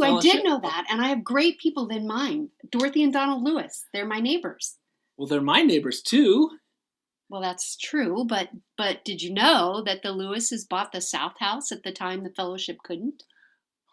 I fellowship? did know that, and I have great people in mind. Dorothy and Donald Lewis. They're my neighbors. Well, they're my neighbors too. Well, that's true, but did you know that the Lewises bought the South House at the time the fellowship couldn't?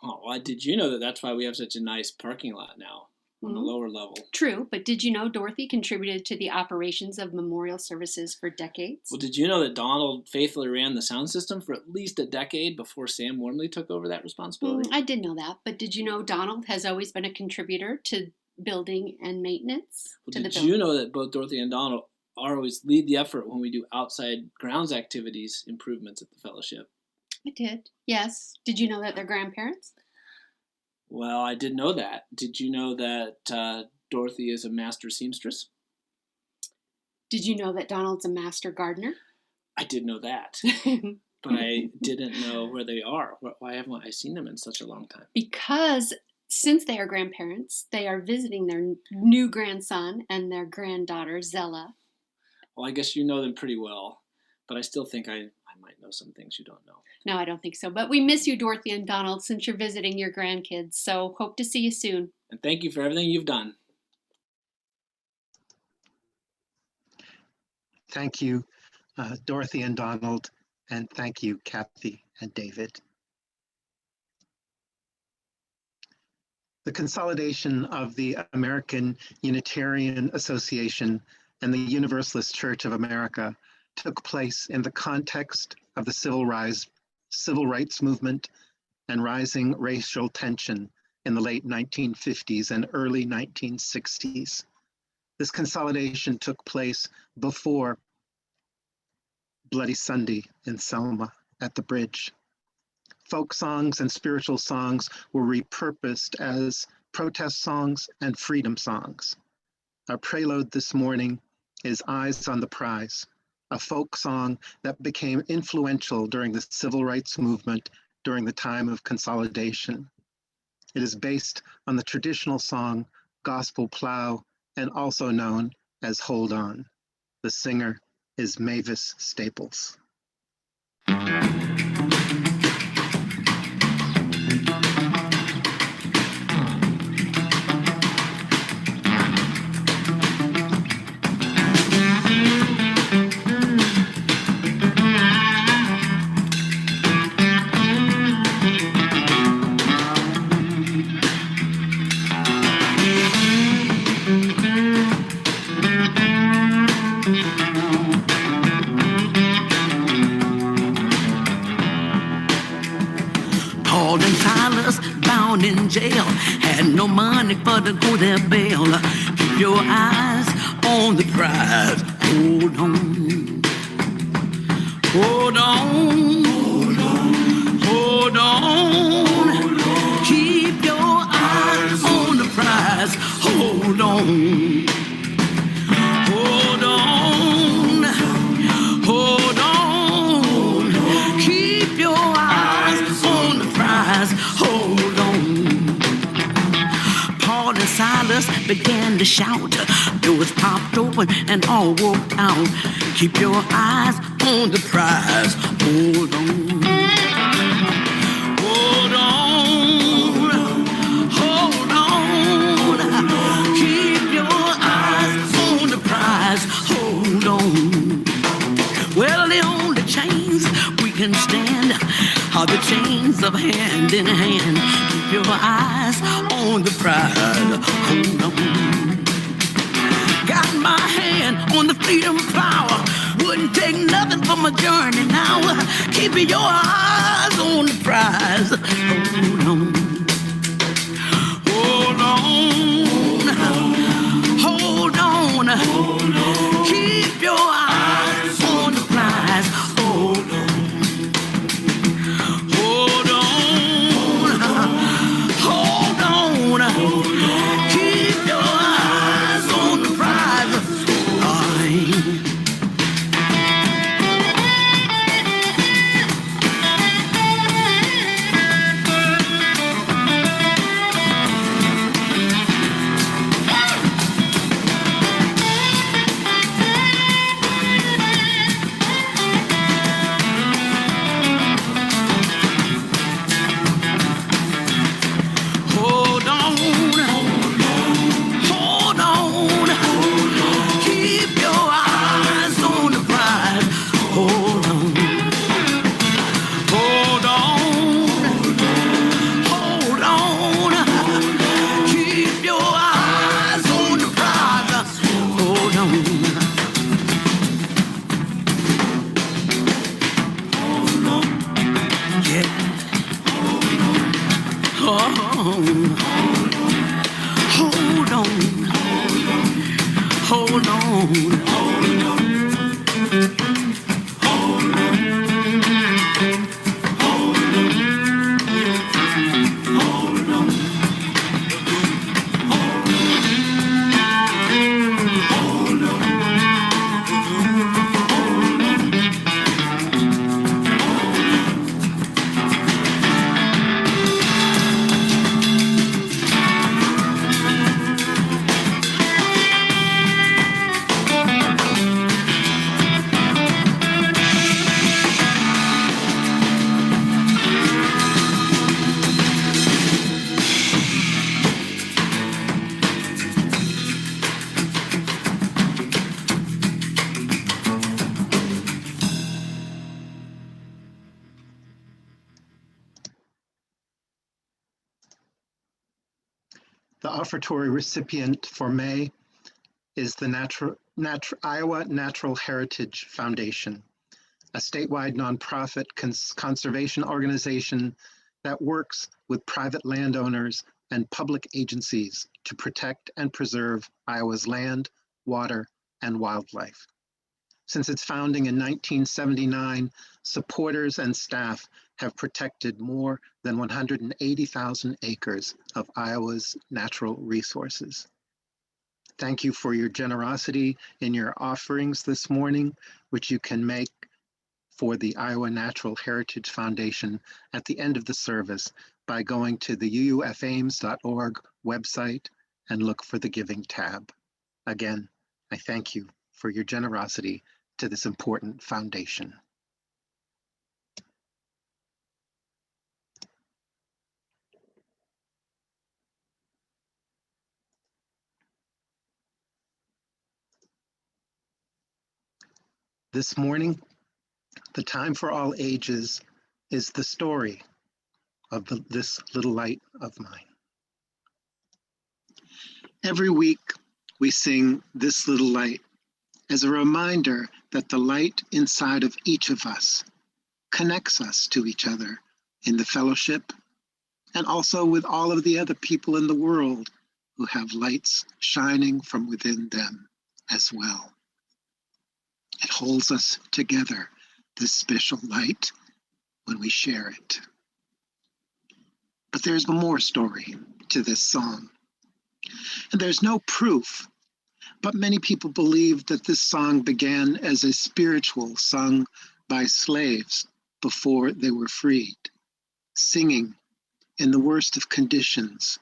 Oh, well, did you know that that's why we have such a nice parking lot now on the Hmm. lower level? True, but did you know Dorothy contributed to the operations of memorial services for decades? Well, did you know that Donald faithfully ran the sound system for at least a decade before Sam Wormley took over that responsibility? I did know that, but did you know Donald has always been a contributor to building and maintenance Well, to the did you building? know that both Dorothy and Donald always lead the effort when we do outside grounds activities improvements at the fellowship? I did. Yes. Did you know that they're grandparents? Well, I did know that. Did you know that Dorothy is a master seamstress? Did you know that Donald's a master gardener? I did know that, but I didn't know where they are. Why haven't I seen them in such a long time? Because since they are grandparents, they are visiting their new grandson and their granddaughter, Zella. Well, I guess you know them pretty well, but I still think I might know some things you don't know. No, I don't think so. But we miss you, Dorothy and Donald, since you're visiting your grandkids. So hope to see you soon. And thank you for everything you've done. Thank you, Dorothy and Donald, and thank you, Kathy and David. The consolidation of the American Unitarian Association and the Universalist Church of America took place in the context of the civil rights movement and rising racial tension in the late 1950s and early 1960s. This consolidation took place before Bloody Sunday in Selma at the bridge. Folk songs and spiritual songs were repurposed as protest songs and freedom songs. Our prelude this morning is Eyes on the Prize, a folk song that became influential during the civil rights movement during the time of consolidation. It is based on the traditional song Gospel Plow and also known as Hold On. The singer is Mavis Staples. Paul and Silas bound in jail, had no money for to go their bail. Keep your eyes on the prize. Hold on. Hold on. Hold on. Keep your eyes on the prize. Hold on. Hold on. Hold on. Keep your eyes on the prize. Hold on. Paul and Silas began to shout. Doors popped open and all walked out. Keep your eyes on the prize. Hold on. Hold on. Hold on. Keep your eyes on the prize. Hold on. Well, the only chains we can stand are the chains of hand in hand. Keep your eyes on the prize. Hold on. Got my hand on the freedom plow. Wouldn't take nothing for my journey now. Keep your eyes on the prize. Hold on. Hold on. Hold on. Keep your eyes on the prize. Hold on. Hold on. Hold on. Keep your eyes on the prize. Aye. Hold on, hold on. The offertory recipient for May is the Iowa Natural Heritage Foundation, a statewide nonprofit conservation organization that works with private landowners and public agencies to protect and preserve Iowa's land, water, and wildlife. Since its founding in 1979, supporters and staff have protected more than 180,000 acres of Iowa's natural resources. Thank you for your generosity in your offerings this morning, which you can make for the Iowa Natural Heritage Foundation at the end of the service by going to the uufames.org website and look for the Giving tab. Again, I thank you for your generosity to this important foundation. This morning, the time for all ages is the story of this little light of mine. Every week, we sing This Little Light as a reminder that the light inside of each of us connects us to each other in the fellowship and also with all of the other people in the world who have lights shining from within them as well. It holds us together, this special light, when we share it. But there's more story to this song. And there's no proof, but many people believe that this song began as a spiritual sung by slaves before they were freed, singing in the worst of conditions,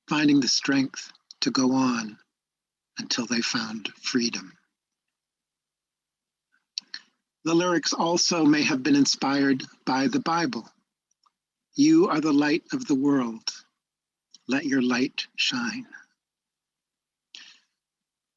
finding the strength to go on until they found freedom. The lyrics also may have been inspired by the Bible. You are the light of the world. Let your light shine.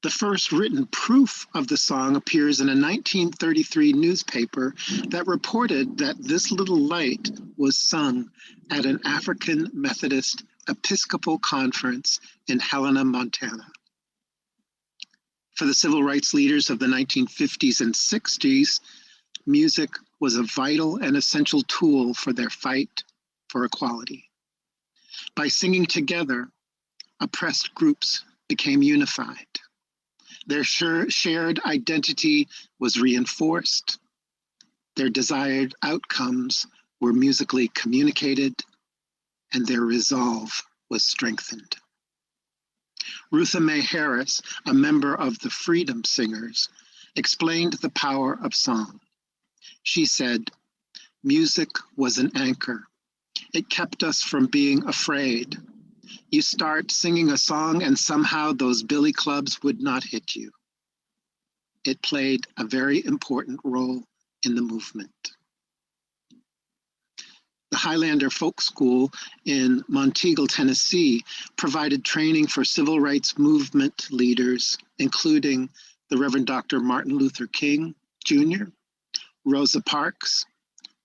The first written proof of the song appears in a 1933 newspaper that reported that This Little Light was sung at an African Methodist Episcopal conference in Helena, Montana. For the civil rights leaders of the 1950s and 60s, music was a vital and essential tool for their fight for equality. By singing together, oppressed groups became unified. Their shared identity was reinforced. Their desired outcomes were musically communicated, and their resolve was strengthened. Rutha Mae Harris, a member of the Freedom Singers, explained the power of song. She said, "Music was an anchor. It kept us from being afraid. You start singing a song and somehow those billy clubs would not hit you." It played a very important role in the movement. The Highlander Folk School in Monteagle, Tennessee, provided training for civil rights movement leaders, including the Reverend Dr. Martin Luther King Jr., Rosa Parks,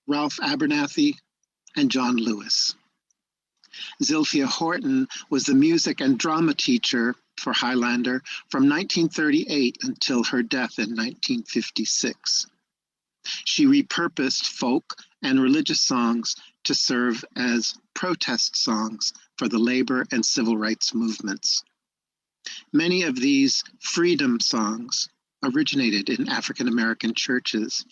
Ralph Abernathy, and John Lewis. Zilphia Horton was the music and drama teacher for Highlander from 1938 until her death in 1956. She repurposed folk and religious songs to serve as protest songs for the labor and civil rights movements. Many of these freedom songs originated in African American churches,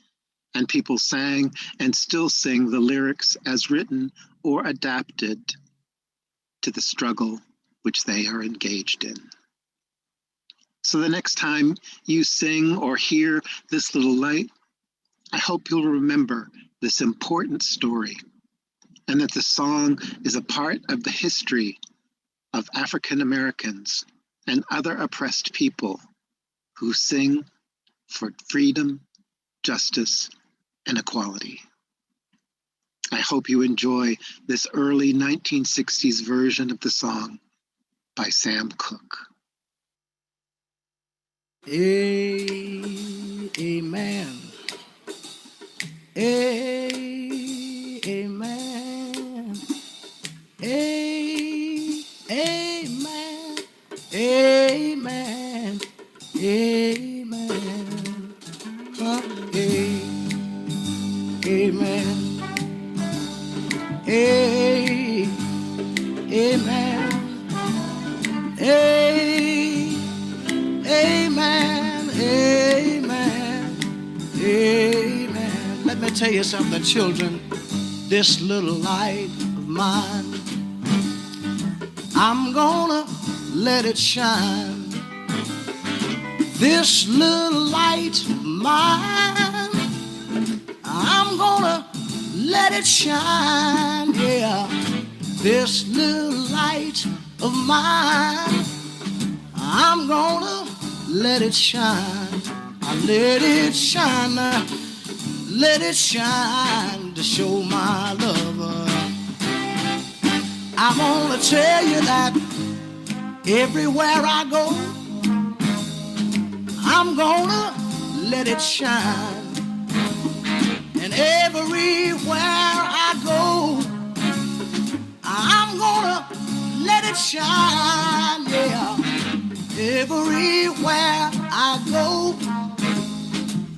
and people sang and still sing the lyrics as written or adapted to the struggle which they are engaged in. So the next time you sing or hear This Little Light, I hope you'll remember this important story, and that the song is a part of the history of African Americans and other oppressed people who sing for freedom, justice, and equality. I hope you enjoy this early 1960s version of the song by Sam Cooke. Amen. Amen. Amen. Amen. Amen. Amen. Amen. Amen. Amen. Amen. Let me tell you something, children. This little light of mine, I'm gonna let it shine. This little light of mine, I'm gonna let it shine, yeah. This little light of mine, I'm gonna let it shine. I let it shine, let it shine to show my lover. I wanna tell you that everywhere I go, I'm gonna let it shine. And everywhere I go, I'm gonna let it shine, yeah. Everywhere I go,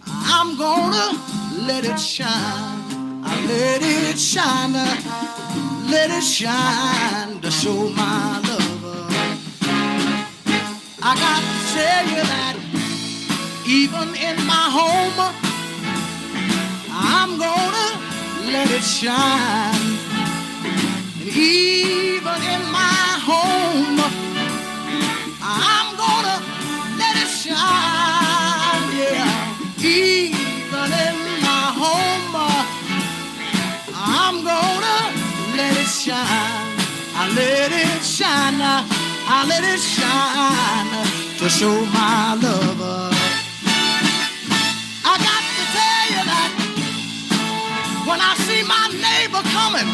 I'm gonna let it shine. I let it shine, let it shine to show my lover. I got to tell you that even in my home, I'm gonna let it shine. And even in my home, I'm gonna let it shine, yeah. Even in my home, I'm gonna let it shine. I let it shine, I let it shine to show my lover. I got to tell you that when I see my neighbor coming,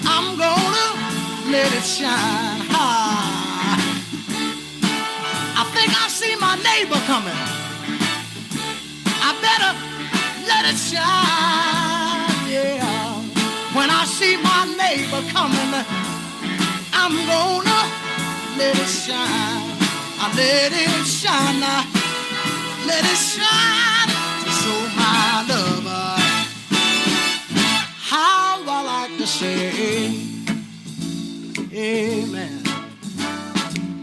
I'm gonna let it shine. I think I see my neighbor coming. I better let it shine, yeah. When I see my neighbor coming, I'm gonna let it shine. I let it shine, let it shine to show my lover. How I like to say amen.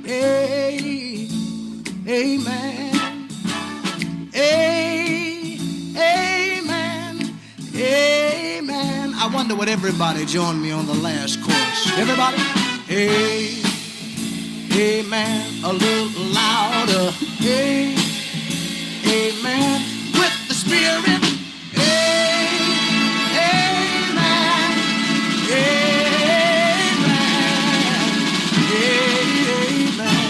Amen. Amen. Amen. I wonder what everybody joined me on the last chorus. Everybody? Amen. A little louder. Amen. With the Spirit. Amen. Amen. Amen.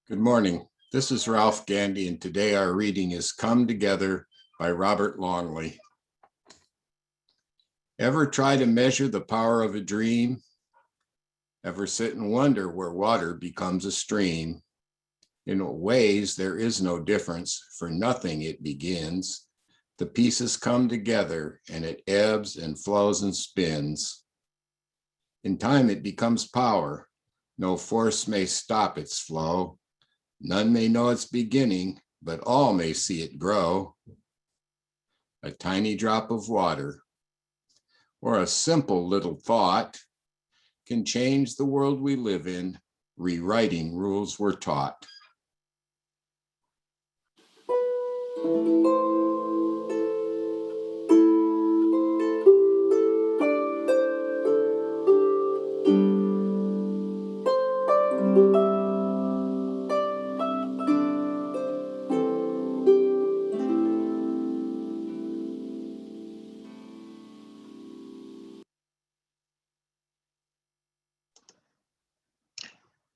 Good morning. This is Ralph Gandy, and today our reading is Come Together by Robert Longley. Ever try to measure the power of a dream? Ever sit and wonder where water becomes a stream? In ways there is no difference, for nothing it begins. The pieces come together and it ebbs and flows and spins. In time, it becomes power. No force may stop its flow. None may know its beginning, but all may see it grow. A tiny drop of water or a simple little thought can change the world we live in, rewriting rules we're taught.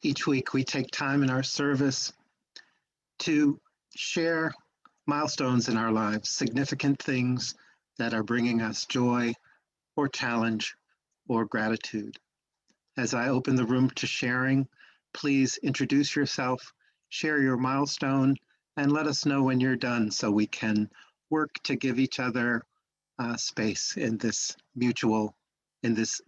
Each week, we take time in our service to share milestones in our lives, significant things that are bringing us joy or challenge or gratitude. As I open the room to sharing, please introduce yourself, share your milestone, and let us know when you're done so we can work to give each other space in this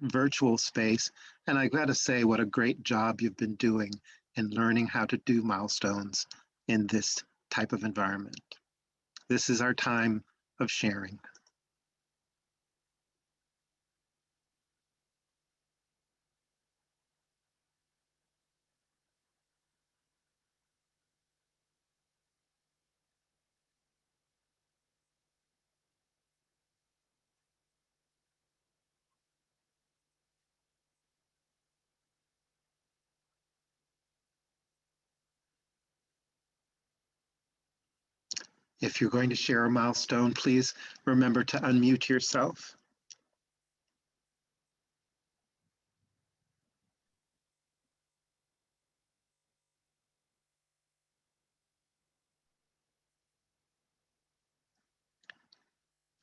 virtual space. And I gotta say, what a great job you've been doing in learning how to do milestones in this type of environment. This is our time of sharing. If you're going to share a milestone, please remember to unmute yourself.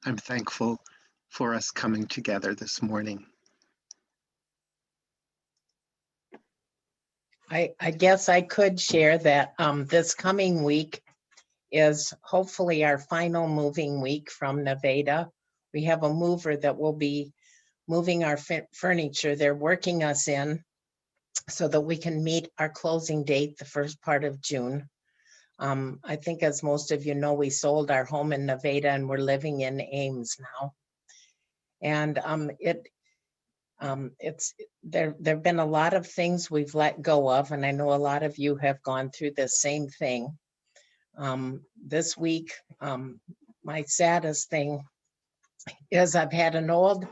I'm thankful for us coming together this morning. I guess I could share that this coming week is hopefully our final moving week from Nevada. We have a mover that will be moving our furniture. They're working us in so that we can meet our closing date the first part of June. I think, as most of you know, we sold our home in Nevada and we're living in Ames now. And there've been a lot of things we've let go of, and I know a lot of you have gone through the same thing. This week, my saddest thing is I've had an old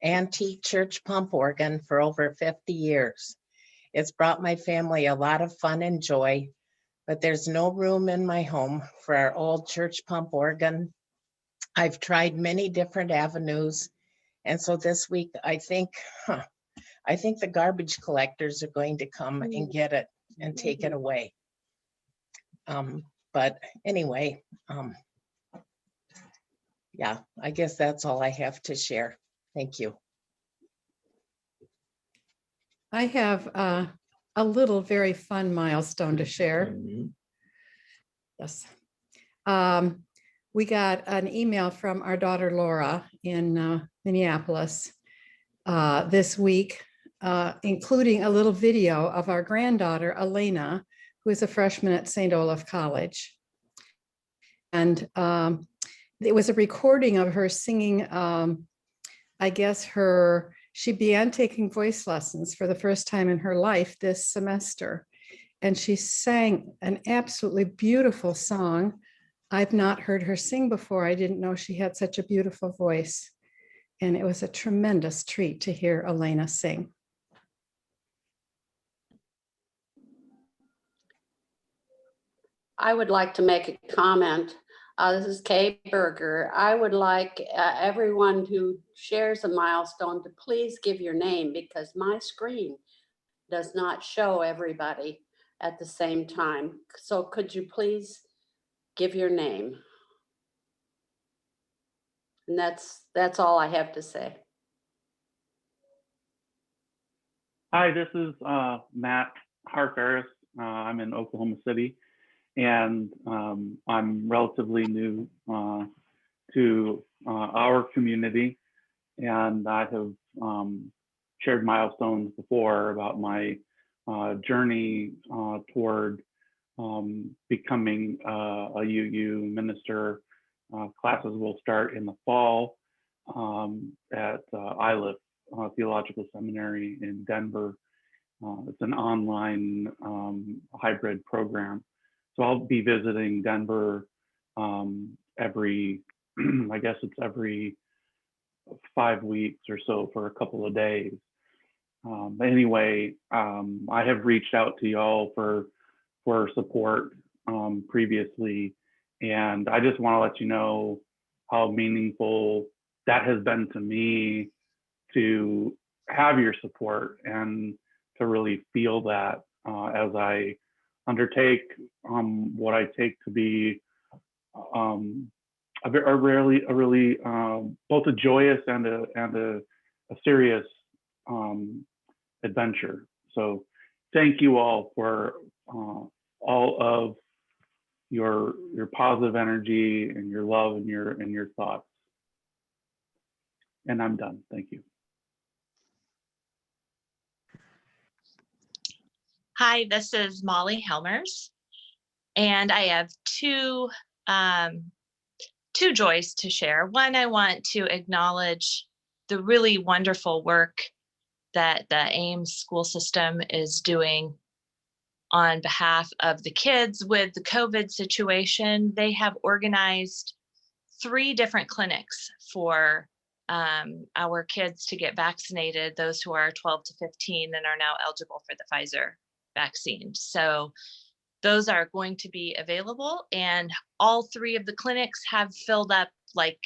antique church pump organ for over 50 years. It's brought my family a lot of fun and joy, but there's no room in my home for our old church pump organ. I've tried many different avenues. And so this week, I think the garbage collectors are going to come and get it and take it away. But anyway, yeah, I guess that's all I have to share. Thank you. I have a little very fun milestone to share. Yes. We got an email from our daughter Laura in Minneapolis this week, including a little video of our granddaughter Elena, who is a freshman at St. Olaf College. And it was a recording of her singing, I guess she began taking voice lessons for the first time in her life this semester. And she sang an absolutely beautiful song. I've not heard her sing before. I didn't know she had such a beautiful voice. And it was a tremendous treat to hear Elena sing. I would like to make a comment. This is Kay Berger. I would like everyone who shares a milestone to please give your name, because my screen does not show everybody at the same time. So could you please give your name? And that's all I have to say. Hi, this is Matt Harfaris. I'm in Oklahoma City, and I'm relatively new to our community, and I have shared milestones before about my journey toward becoming a UU minister. Classes will start in the fall at Iliff Theological Seminary in Denver. It's an online hybrid program. So I'll be visiting Denver every, I guess it's every 5 weeks or so for a couple of days. But anyway, I have reached out to y'all for support previously, and I just want to let you know how meaningful that has been to me to have your support and to really feel that as I undertake what I take to be a really both a joyous and a serious adventure. So thank you all for all of your positive energy and your love and your thoughts. And I'm done. Thank you. Hi, this is Molly Helmers, and I have two joys to share. One, I want to acknowledge the really wonderful work that the Ames school system is doing on behalf of the kids with the COVID situation. They have organized 3 different clinics for our kids to get vaccinated, those who are 12 to 15 and are now eligible for the Pfizer vaccine. So those are going to be available, and all 3 of the clinics have filled up like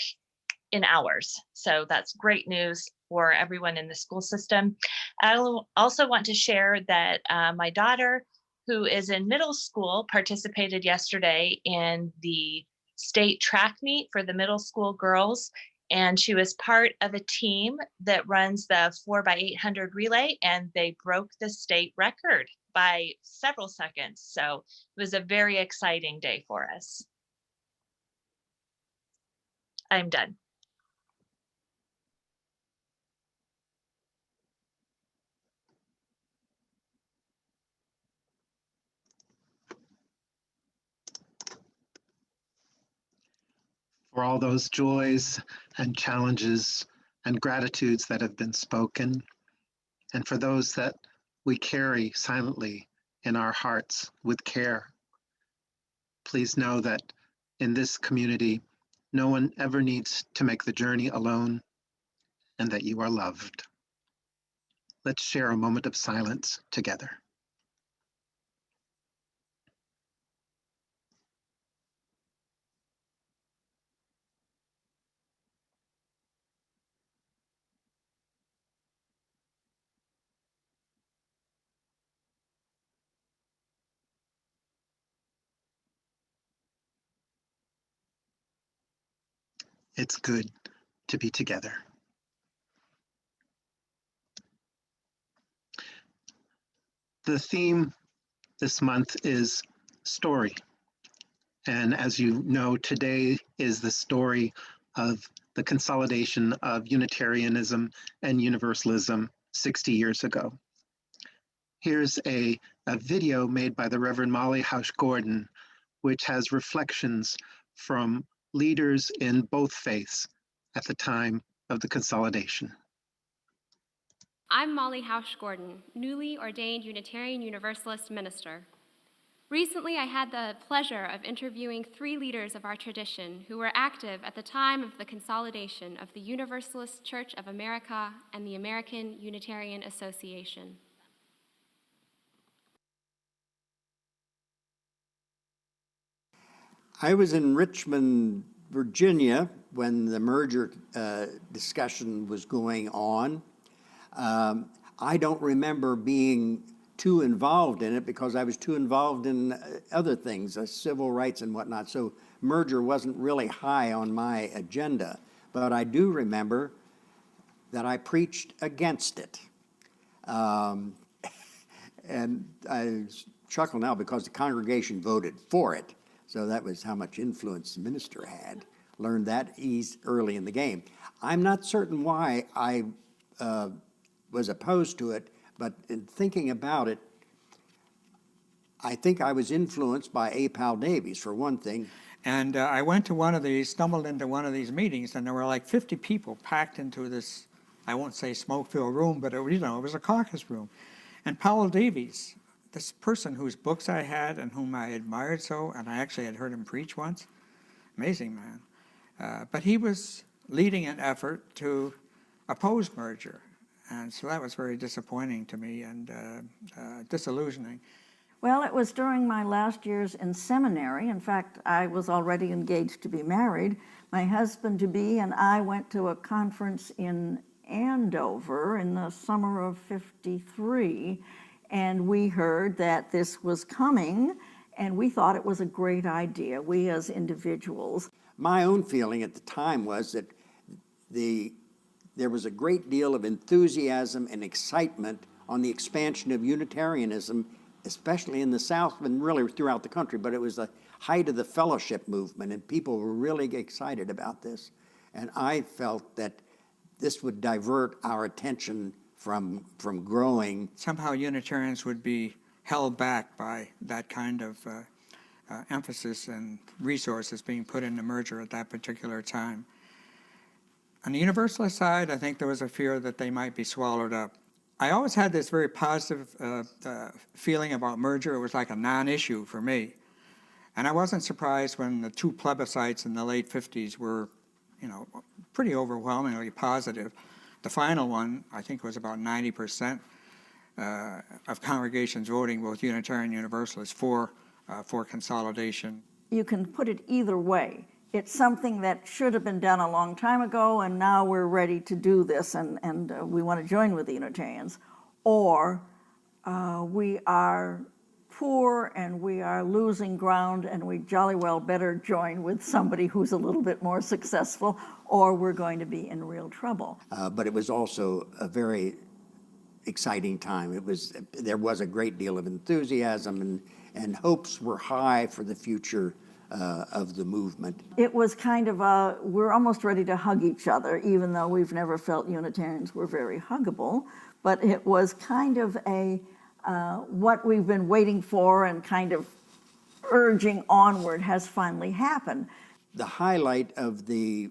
in hours. So that's great news for everyone in the school system. I also want to share that my daughter, who is in middle school, participated yesterday in the state track meet for the middle school girls. And she was part of a team that runs the 4x800 relay, and they broke the state record by several seconds. So it was a very exciting day for us. I'm done. For all those joys and challenges and gratitudes that have been spoken, and for those that we carry silently in our hearts with care. Please know that in this community, no one ever needs to make the journey alone, and that you are loved. Let's share a moment of silence together. It's good to be together. The theme this month is story. And as you know, today is the story of the consolidation of Unitarianism and Universalism 60 years ago. Here's a video made by the Reverend Molly Hausch Gordon, which has reflections from leaders in both faiths at the time of the consolidation. I'm Molly Hausch Gordon, newly ordained Unitarian Universalist minister. Recently, I had the pleasure of interviewing 3 leaders of our tradition who were active at the time of the consolidation of the Universalist Church of America and the American Unitarian Association. I was in Richmond, Virginia, when the merger discussion was going on. I don't remember being too involved in it because I was too involved in other things, civil rights and whatnot. So merger wasn't really high on my agenda. But I do remember that I preached against it. And I chuckle now because the congregation voted for it. So that was how much influence the minister had. Learned that early in the game. I'm not certain why I was opposed to it, but in thinking about it, I think I was influenced by A. Powell Davies, for one thing. And I stumbled into one of these meetings, and there were like 50 people packed into this, I won't say smoke-filled room, but it was a caucus room. And Powell Davies, this person whose books I had and whom I admired so, and I actually had heard him preach once, amazing man. But he was leading an effort to oppose merger. And so that was very disappointing to me and disillusioning. Well, it was during my last years in seminary. In fact, I was already engaged to be married. My husband-to-be and I went to a conference in Andover in the summer of '53, and we heard that this was coming, and we thought it was a great idea, we as individuals. My own feeling at the time was that there was a great deal of enthusiasm and excitement on the expansion of Unitarianism, especially in the South and really throughout the country, but it was the height of the fellowship movement, and people were really excited about this. And I felt that this would divert our attention from growing. Somehow Unitarians would be held back by that kind of emphasis and resources being put into merger at that particular time. On the Universalist side, I think there was a fear that they might be swallowed up. I always had this very positive feeling about merger. It was like a non-issue for me. And I wasn't surprised when the two plebiscites in the late 50s were, pretty overwhelmingly positive. The final one, I think, was about 90% of congregations voting, both Unitarian and Universalist, for consolidation. You can put it either way. It's something that should have been done a long time ago, and now we're ready to do this, and we want to join with the Unitarians. Or we are poor and we are losing ground, and we jolly well better join with somebody who's a little bit more successful, or we're going to be in real trouble. But it was also a very exciting time. There was a great deal of enthusiasm, and hopes were high for the future of the movement. It was kind of we're almost ready to hug each other, even though we've never felt Unitarians were very huggable. But it was kind of what we've been waiting for and kind of urging onward has finally happened. The highlight of the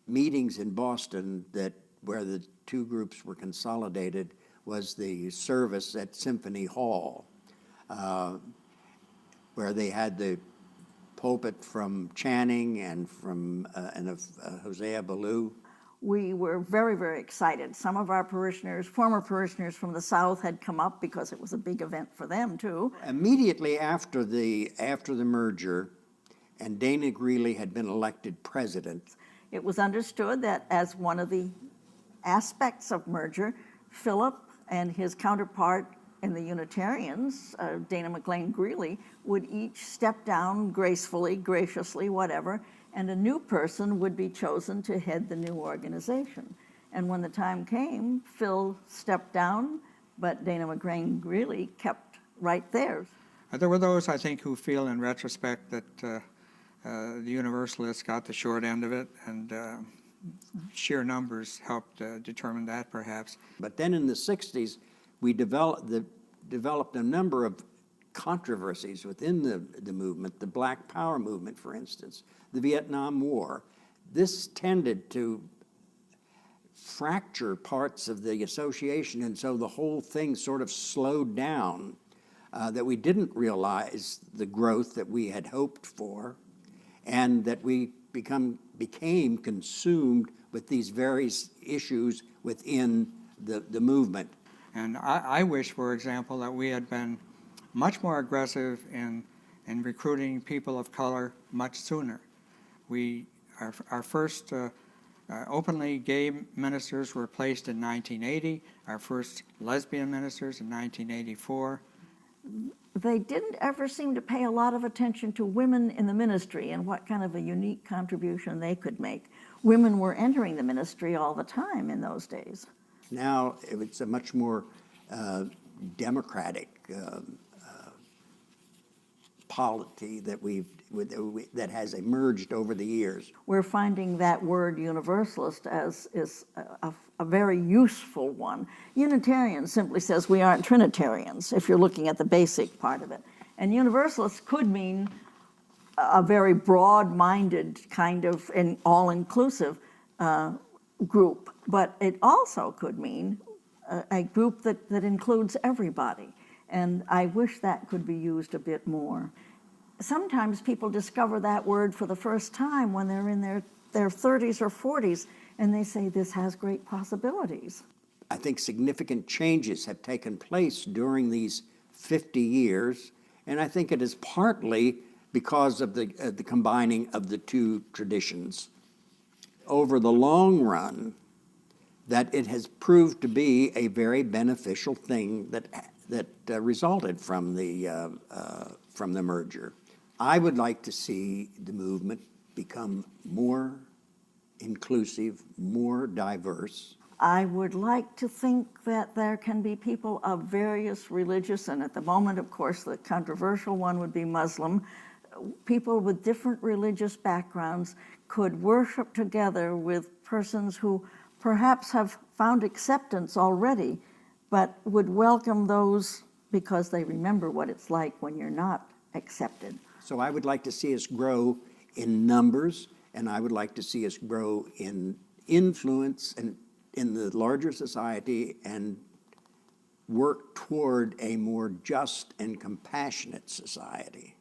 meetings in Boston where the two groups were consolidated was the service at Symphony Hall, where they had the pulpit from Channing and from Hosea Ballou. We were very, very excited. Some of our parishioners, former parishioners from the South, had come up because it was a big event for them too. Immediately after the merger, and Dana Greeley had been elected president, it was understood that as one of the aspects of merger, Philip and his counterpart in the Unitarians, Dana McLean Greeley, would each step down gracefully, graciously, whatever, and a new person would be chosen to head the new organization. And when the time came, Phil stepped down, but Dana McLean Greeley kept right there. There were those, I think, who feel in retrospect that the Universalists got the short end of it, and sheer numbers helped determine that, perhaps. But then in the 60s, we developed a number of controversies within the movement, the Black Power movement, for instance, the Vietnam War. This tended to fracture parts of the association, and so the whole thing sort of slowed down, that we didn't realize the growth that we had hoped for, and that we became consumed with these various issues within the movement. And I wish, for example, that we had been much more aggressive in recruiting people of color much sooner. Our first openly gay ministers were placed in 1980, our first lesbian ministers in 1984. They didn't ever seem to pay a lot of attention to women in the ministry and what kind of a unique contribution they could make. Women were entering the ministry all the time in those days. Now it's a much more democratic polity that has emerged over the years. We're finding that word universalist is a very useful one. Unitarian simply says we aren't Trinitarians, if you're looking at the basic part of it. And universalist could mean a very broad-minded kind of an all-inclusive group, but it also could mean a group that includes everybody. And I wish that could be used a bit more. Sometimes people discover that word for the first time when they're in their 30s or 40s, and they say this has great possibilities. I think significant changes have taken place during these 50 years, and I think it is partly because of the combining of the two traditions. Over the long run, that it has proved to be a very beneficial thing that resulted from the merger. I would like to see the movement become more inclusive, more diverse. I would like to think that there can be people of various religious, and at the moment, of course, the controversial one would be Muslim. People with different religious backgrounds could worship together with persons who perhaps have found acceptance already, but would welcome those because they remember what it's like when you're not accepted. So I would like to see us grow in numbers, and I would like to see us grow in influence and in the larger society and work toward a more just and compassionate society.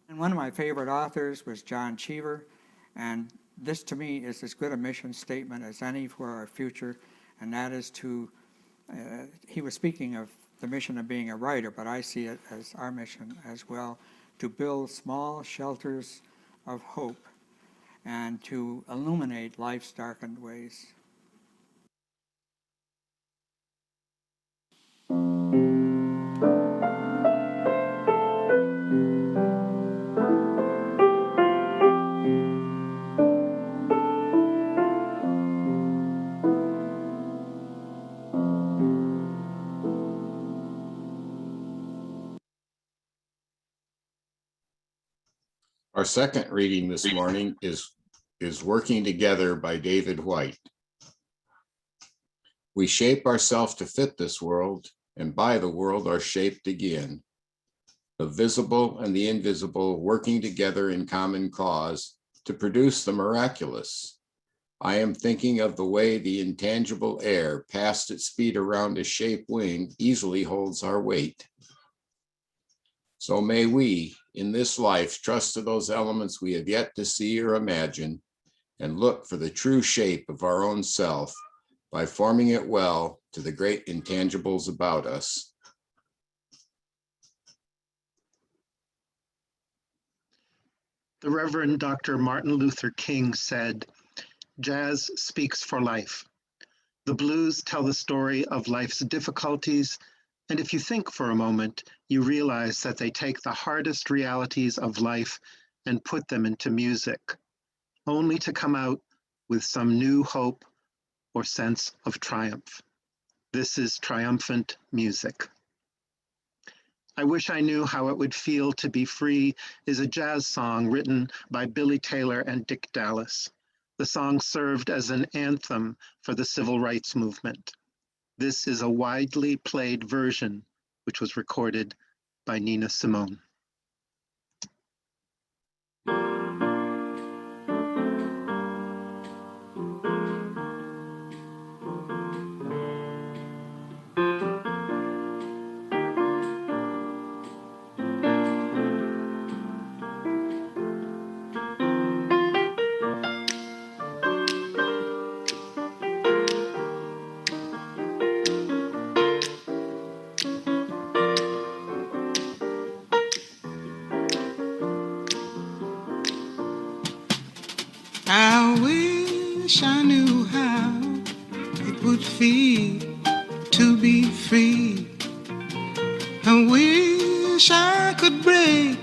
And one of my favorite authors was John Cheever, and this to me is as good a mission statement as any for our future, and that is to, he was speaking of the mission of being a writer, but I see it as our mission as well, to build small shelters of hope and to illuminate life's darkened ways. Our second reading this morning is Working Together by David White. We shape ourselves to fit this world, and by the world are shaped again. The visible and the invisible working together in common cause to produce the miraculous. I am thinking of the way the intangible air past its speed around a shape wing easily holds our weight. So may we, in this life, trust to those elements we have yet to see or imagine, and look for the true shape of our own self by forming it well to the great intangibles about us. The Reverend Dr. Martin Luther King said, "Jazz speaks for life. The blues tell the story of life's difficulties, and if you think for a moment, you realize that they take the hardest realities of life and put them into music, only to come out with some new hope or sense of triumph. This is triumphant music." I Wish I Knew How It Would Feel to Be Free is a jazz song written by Billy Taylor and Dick Dallas. The song served as an anthem for the civil rights movement. This is a widely played version, which was recorded by Nina Simone. I wish I knew how it would feel to be free. I wish I could break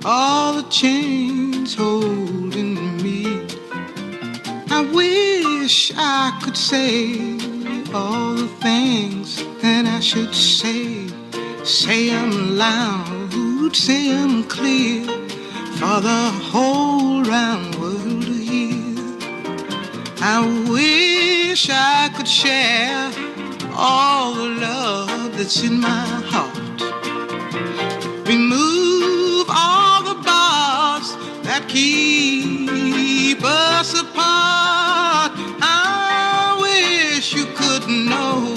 all the chains holding me. I wish I could say all the things that I should say. Say them loud. truths in clear for the whole round world to hear. I wish I could share all the love that's in my heart. Remove all the bars that keep us apart. I wish you could know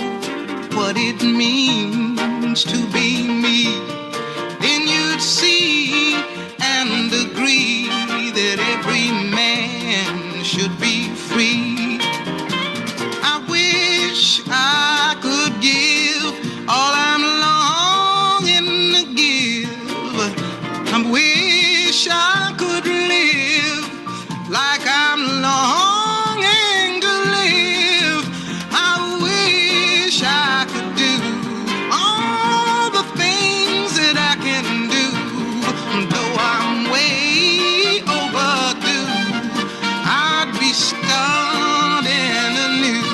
what it means to be me. Then you'd see and agree that every man should be free. I wish I could give all I'm longing to give. I wish I could live like I'm longing to live. I wish I could do all the things that I can do, though I'm way overdue. I'd be starting anew.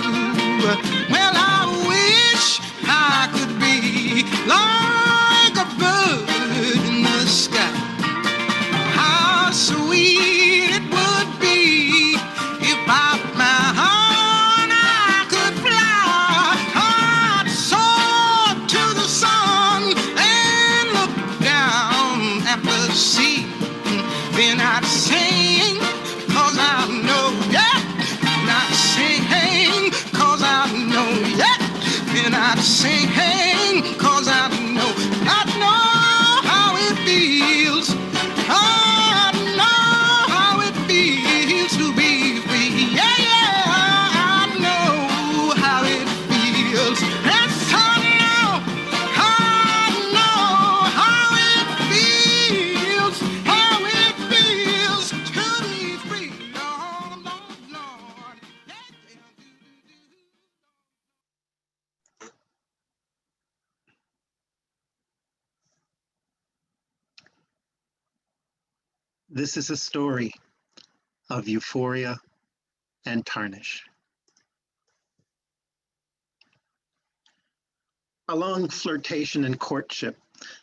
Well, I wish I could be like a bird in the sky. How sweet it would be if I found I could fly. I'd soar to the sun and look down at the sea. Then I'd sing, 'cause I know, yeah. And I'd sing, 'cause I know, yeah. And I'd sing, 'cause I know how it feels. I know how it feels to be free. Yeah, yeah, I know how it feels. Yes, I know how it feels to be free. Lord, Lord, Lord. This is a story of euphoria and tarnish. A long flirtation and courtship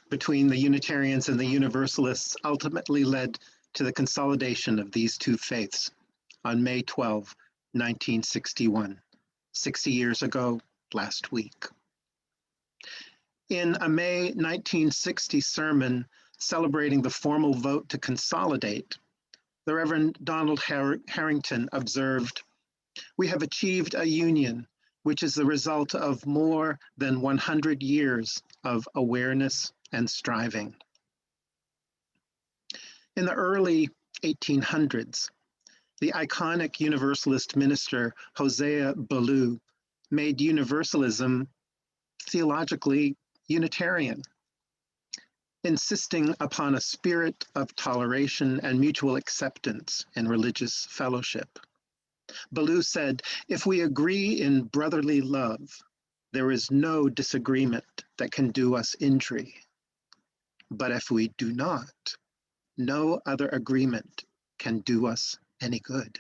between the Unitarians and the Universalists ultimately led to the consolidation of these two faiths on May 12, 1961, 60 years ago last week. In a May 1960 sermon celebrating the formal vote to consolidate, the Reverend Donald Harrington observed, "We have achieved a union which is the result of more than 100 years of awareness and striving." In the early 1800s, the iconic Universalist minister Hosea Ballou made Universalism theologically Unitarian, insisting upon a spirit of toleration and mutual acceptance in religious fellowship. Ballou said, "If we agree in brotherly love, there is no disagreement that can do us injury. But if we do not, no other agreement can do us any good."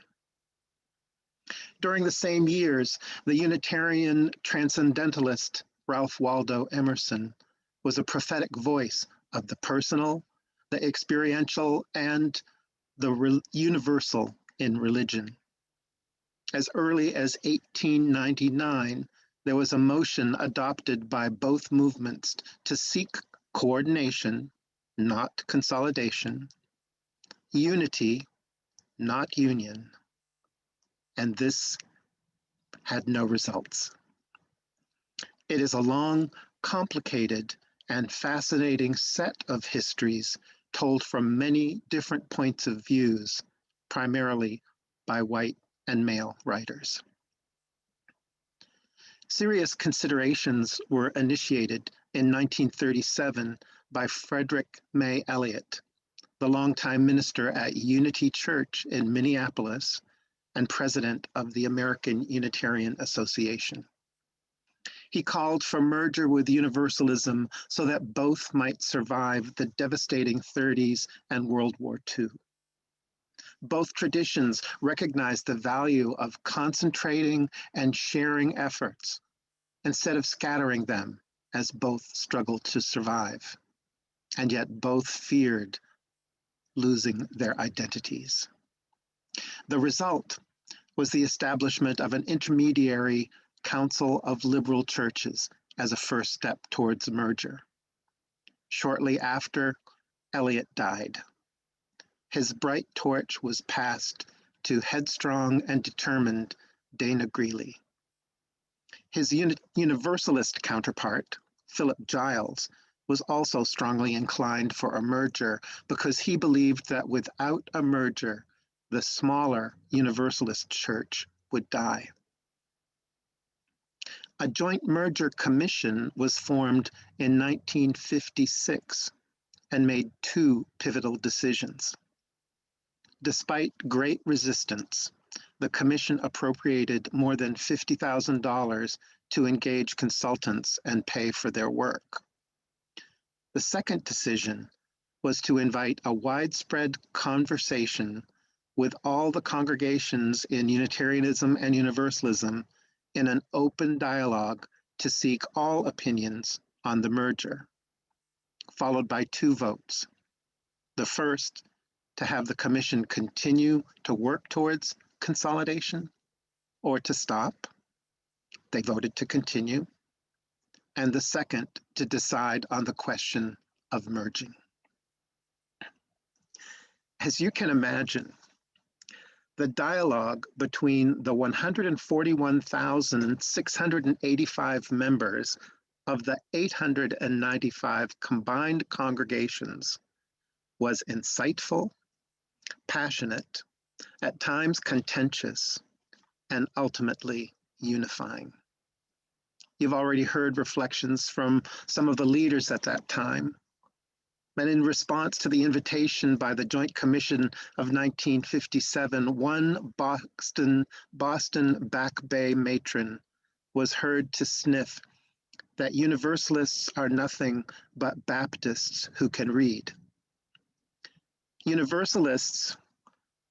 During the same years, the Unitarian transcendentalist Ralph Waldo Emerson was a prophetic voice of the personal, the experiential, and the universal in religion. As early as 1899, there was a motion adopted by both movements to seek coordination, not consolidation, unity, not union, and this had no results. It is a long, complicated, and fascinating set of histories told from many different points of views, primarily by white and male writers. Serious considerations were initiated in 1937 by Frederick May Elliott, the longtime minister at Unity Church in Minneapolis and president of the American Unitarian Association. He called for merger with Universalism so that both might survive the devastating 30s and World War II. Both traditions recognize the value of concentrating and sharing efforts instead of scattering them as both struggle to survive. and yet both feared losing their identities. The result was the establishment of an intermediary council of liberal churches as a first step towards merger. Shortly after, Eliot died. His bright torch was passed to headstrong and determined Dana Greeley. His Universalist counterpart, Philip Giles, was also strongly inclined for a merger because he believed that without a merger, the smaller Universalist church would die. A joint merger commission was formed in 1956 and made two pivotal decisions. Despite great resistance, the commission appropriated more than $50,000 to engage consultants and pay for their work. The second decision was to invite a widespread conversation with all the congregations in Unitarianism and Universalism in an open dialogue to seek all opinions on the merger, followed by two votes. The first, to have the commission continue to work towards consolidation or to stop. They voted to continue. And the second, to decide on the question of merging. As you can imagine, the dialogue between the 141,685 members of the 895 combined congregations was insightful, passionate, at times contentious, and ultimately unifying. You've already heard reflections from some of the leaders at that time. And in response to the invitation by the Joint Commission of 1957, one Boston Back Bay matron was heard to sniff that Universalists are nothing but Baptists who can read. Universalists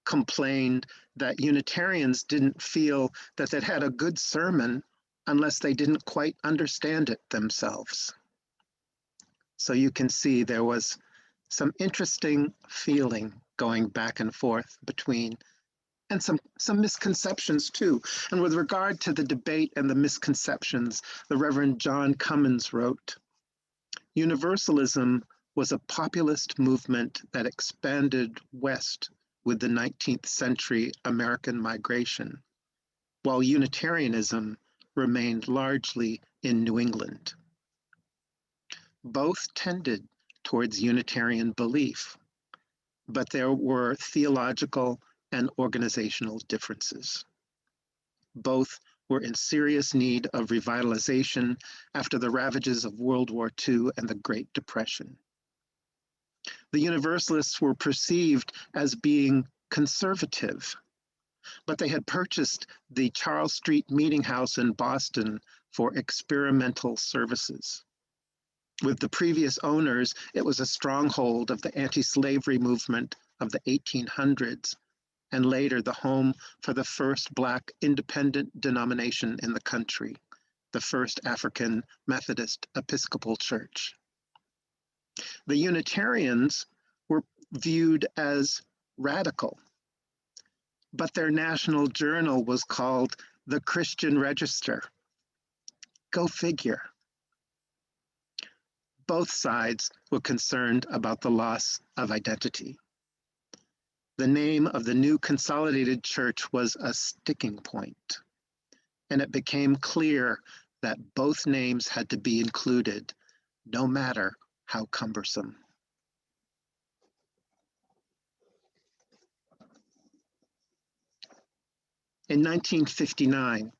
complained that Unitarians didn't feel that they'd had a good sermon unless they didn't quite understand it themselves. So you can see there was some interesting feeling going back and forth between, and some misconceptions too. And with regard to the debate and the misconceptions, the Reverend John Cummins wrote, Universalism was a populist movement that expanded west with the 19th century American migration, while Unitarianism remained largely in New England. Both tended towards Unitarian belief, but there were theological and organizational differences. Both were in serious need of revitalization after the ravages of World War II and the Great Depression. The Universalists were perceived as being conservative, but they had purchased the Charles Street Meeting House in Boston for experimental services. With the previous owners, it was a stronghold of the anti-slavery movement of the 1800s, and later the home for the first Black independent denomination in the country, the First African Methodist Episcopal Church. The Unitarians were viewed as radical, but their national journal was called the Christian Register. Go figure. Both sides were concerned about the loss of identity. The name of the new consolidated church was a sticking point, and it became clear that both names had to be included, no matter how cumbersome. In 1959,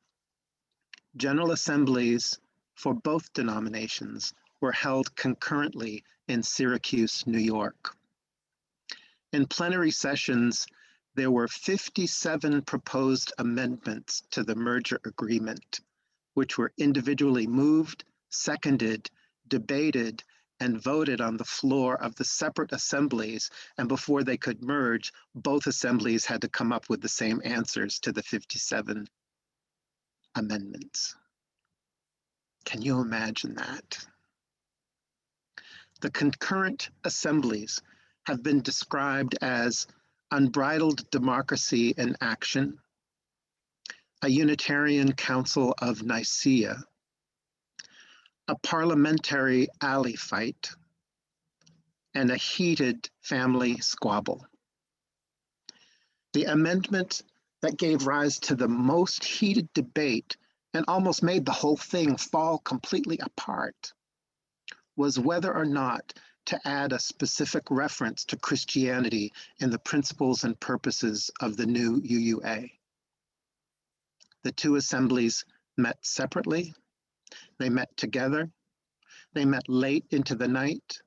General Assemblies for both denominations were held concurrently in Syracuse, New York. In plenary sessions, there were 57 proposed amendments to the merger agreement, which were individually moved, seconded, debated, and voted on the floor of the separate assemblies, and before they could merge, both assemblies had to come up with the same answers to the 57 amendments. Can you imagine that? The concurrent assemblies have been described as unbridled democracy in action, a Unitarian Council of Nicaea, a parliamentary alley fight, and a heated family squabble. The amendment that gave rise to the most heated debate and almost made the whole thing fall completely apart was whether or not to add a specific reference to Christianity in the principles and purposes of the new UUA. The two assemblies met separately, they met together, they met late into the night,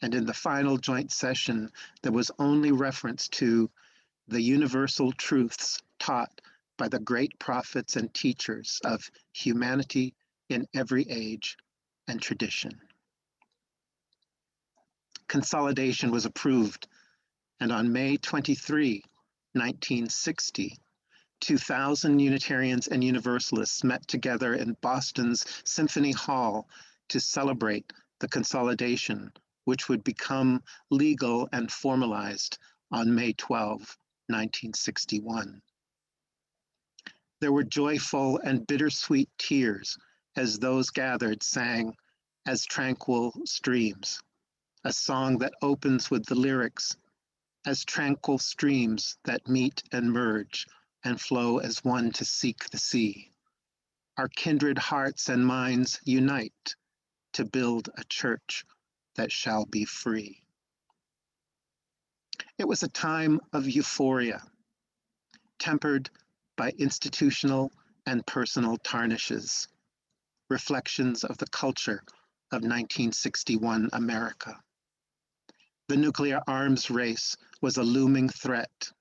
and in the final joint session, there was only reference to the universal truths taught by the great prophets and teachers of humanity in every age and tradition. Consolidation was approved, and on May 23, 1960, 2,000 Unitarians and Universalists met together in Boston's Symphony Hall to celebrate the consolidation, which would become legal and formalized on May 12, 1961. There were joyful and bittersweet tears as those gathered sang "As Tranquil Streams," a song that opens with the lyrics, "As tranquil streams that meet and merge and flow as one to seek the sea, our kindred hearts and minds unite to build a church that shall be free." It was a time of euphoria, tempered by institutional and personal tarnishes, reflections of the culture of 1961 America. The nuclear arms race was a looming threat.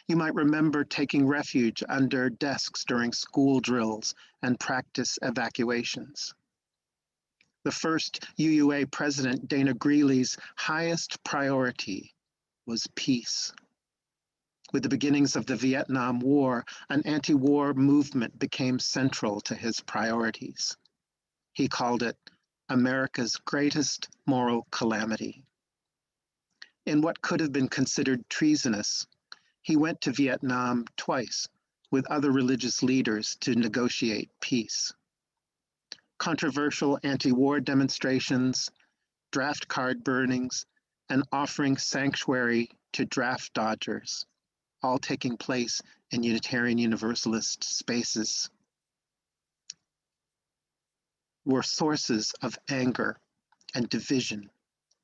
You might remember taking refuge under desks during school drills and practice evacuations. The first UUA president, Dana Greeley's highest priority was peace. With the beginnings of the Vietnam War, an anti-war movement became central to his priorities. He called it America's greatest moral calamity. In what could have been considered treasonous, he went to Vietnam twice with other religious leaders to negotiate peace. Controversial anti-war demonstrations, draft card burnings, and offering sanctuary to draft dodgers, all taking place in Unitarian Universalist spaces, were sources of anger and division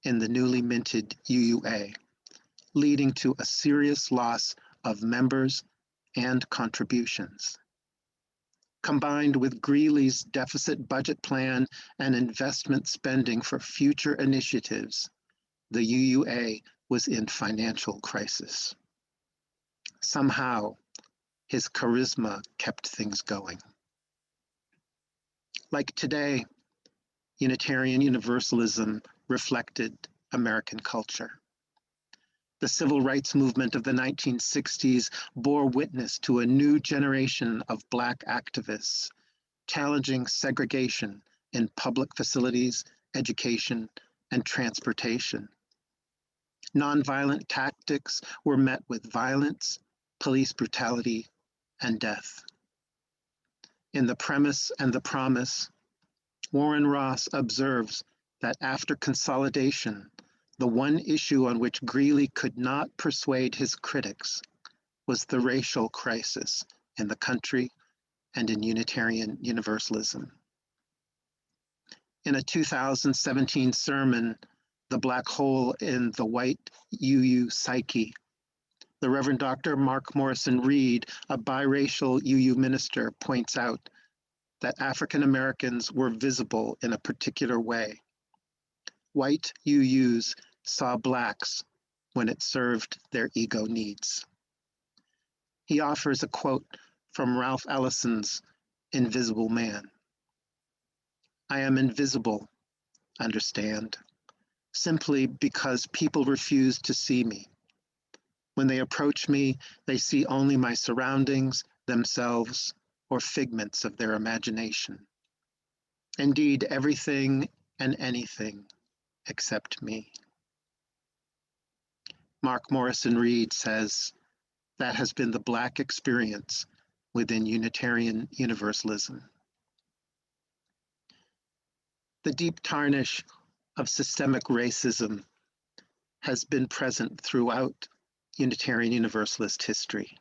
in the newly minted UUA, leading to a serious loss of members and contributions. Combined with Greeley's deficit budget plan and investment spending for future initiatives, the UUA was in financial crisis. Somehow, his charisma kept things going. Like today, Unitarian Universalism reflected American culture. The civil rights movement of the 1960s bore witness to a new generation of Black activists challenging segregation in public facilities, education, and transportation. Nonviolent tactics were met with violence, police brutality, and death. In The Premise and the Promise, Warren Ross observes that after consolidation, the one issue on which Greeley could not persuade his critics was the racial crisis in the country and in Unitarian Universalism. In a 2017 sermon, The Black Hole in the White UU Psyche, the Reverend Dr. Mark Morrison Reed, a biracial UU minister, points out that African Americans were visible in a particular way. White UUs saw Blacks when it served their ego needs. He offers a quote from Ralph Ellison's Invisible Man. "I am invisible, understand, simply because people refuse to see me. When they approach me, they see only my surroundings, themselves, or figments of their imagination. Indeed, everything and anything except me. Mark Morrison Reed says, that has been the Black experience within Unitarian Universalism. The deep tarnish of systemic racism has been present throughout Unitarian Universalist history.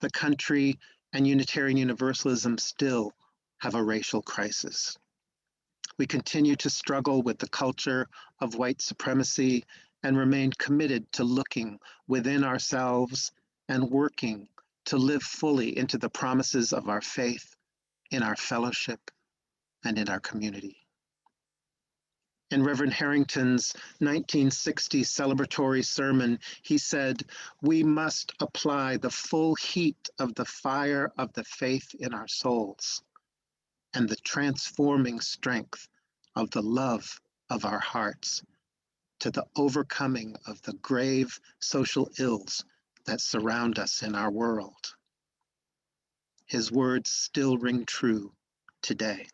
The country and Unitarian Universalism still have a racial crisis. We continue to struggle with the culture of white supremacy and remain committed to looking within ourselves and working to live fully into the promises of our faith in our fellowship and in our community. In Reverend Harrington's 1960 celebratory sermon, he said, "We must apply the full heat of the fire of the faith in our souls and the transforming strength of the love of our hearts to the overcoming of the grave social ills that surround us in our world." His words still ring true today.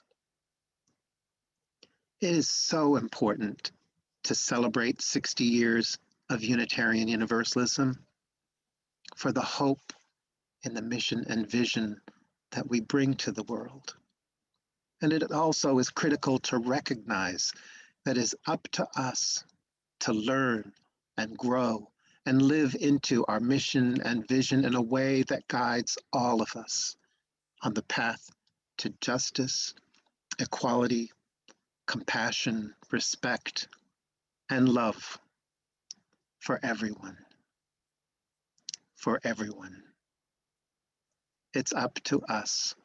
It is so important to celebrate 60 years of Unitarian Universalism for the hope and the mission and vision that we bring to the world. And it also is critical to recognize that it is up to us to learn and grow and live into our mission and vision in a way that guides all of us on the path to justice, equality, compassion, respect, and love for everyone. For everyone. It's up to us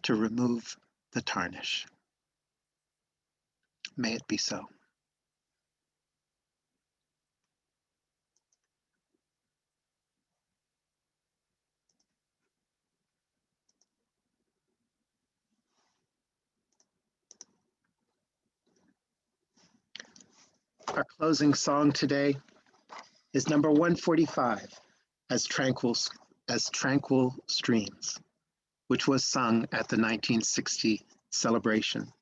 to remove the tarnish. May it be so. Our closing song today is number 145, As Tranquil Streams, which was sung at the 1960 celebration.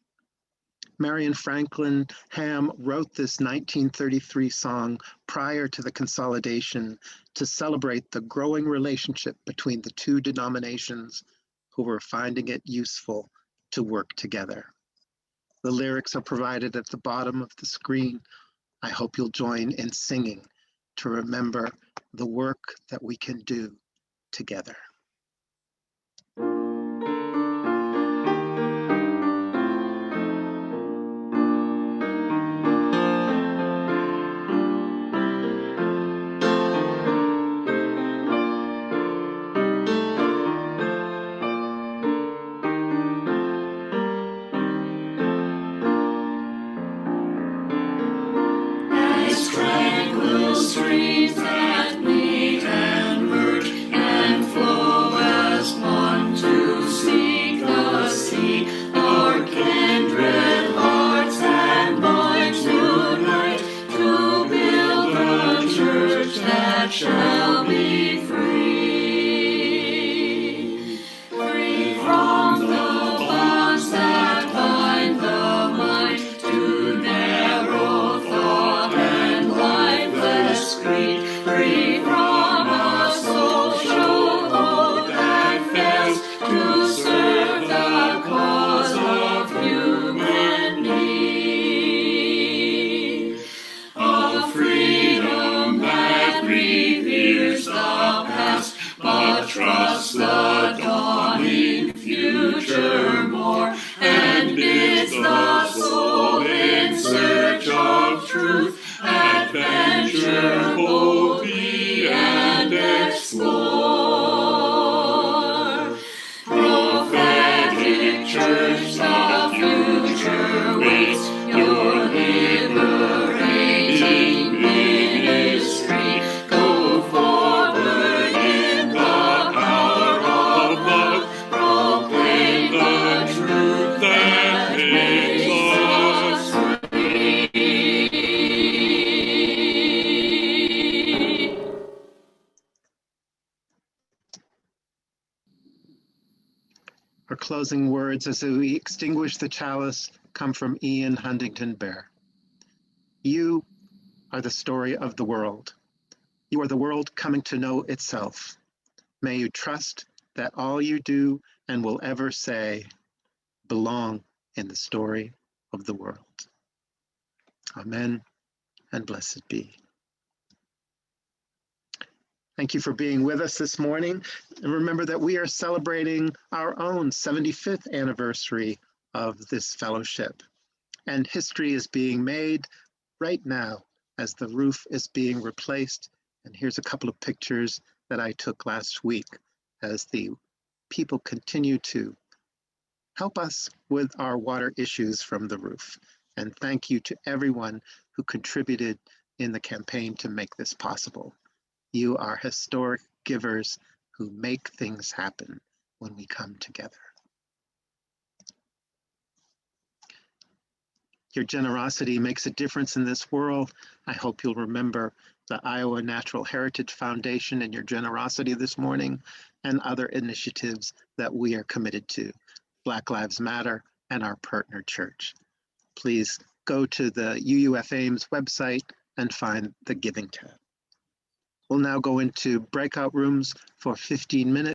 Marion Franklin Ham wrote this 1933 song prior to the consolidation to celebrate the growing relationship between the two denominations who were finding it useful to work together. The lyrics are provided at the bottom of the screen. I hope you'll join in singing to remember the work that we can do together. Tranquil streams that meet and merge and flow as one to seek the sea. Our kindred hearts and minds unite to build a church that shall be free. Free from the bonds that bind the mind to narrow thought and lifeless greed, free from a social load that fails to serve the cause of human need. A freedom that reveres the past, but trusts the dawning future more, and bids the soul in search of truth adventure boldly and explore. Prophetic church, the future waits your liberating ministry. Go forward in the power of love, proclaim the truth that makes us free. Our closing words as we extinguish the chalice come from Ian Huntington Bear. are the story of the world. You are the world coming to know itself. May you trust that all you do and will ever say belong in the story of the world. Amen, and blessed be. Thank you for being with us this morning. And remember that we are celebrating our own 75th anniversary of this fellowship. And history is being made right now as the roof is being replaced. And here's a couple of pictures that I took last week as the people continue to help us with our water issues from the roof. And thank you to everyone who contributed in the campaign to make this possible. You are historic givers who make things happen when we come together. Your generosity makes a difference in this world. I hope you'll remember the Iowa Natural Heritage Foundation and your generosity this morning, and other initiatives that we are committed to, Black Lives Matter and our partner church. Please go to the UUF Ames website and find the Giving tab. We'll now go into breakout rooms for 15 minutes.